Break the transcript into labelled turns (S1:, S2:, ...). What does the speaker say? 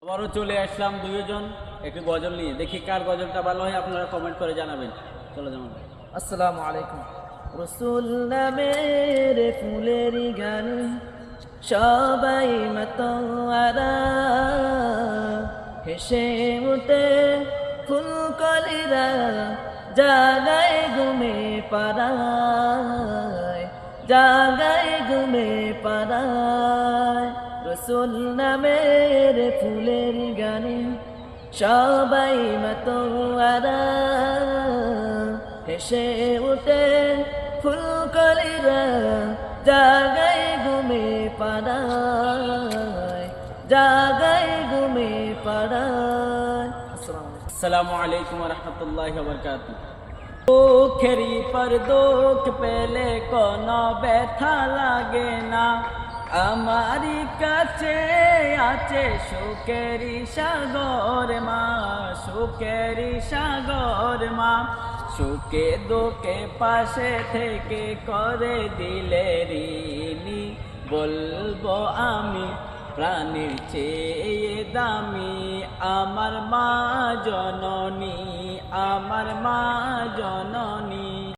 S1: আবারও চলে আসলাম দুইজন একটি গজল নিয়ে। দেখি কার গজলটা ভালো হয়, আপনারা কমেন্ট করে জানাবেন। চলো জামান ভাই।
S2: আসসালামু আলাইকুম। রসুল নামের ফুলের গানে সবাই মাতোয়ারা, হেসে উঠে ফুলকলিরা জাগায় ঘুমে পাড়ায়, জাগায় ঘুমে পাড়ায়। রসুল নামের ফুলের গানে সবাই মাতোয়ারা, হেসে উঠে ফুলকলিরা জাগায় ঘুমে পাড়ায়, জাগায় ঘুমে পাড়ায়।
S1: আসসালামু আলাইকুম রহমতুল্লাহ বরকাতুহ। দুঃখেরই পর দুঃখ পেলে কোনো ব্যথা লাগে না, আমারই কাছে আছে সুখেরই সাগর মা, সুখেরই সাগর মা। সুখে দুঃখে পাশে থেকে করে দিলে ঋণী, বলবো আমি প্রাণের চেয়ে দামি আমার মা জননী, আমার মা জননী।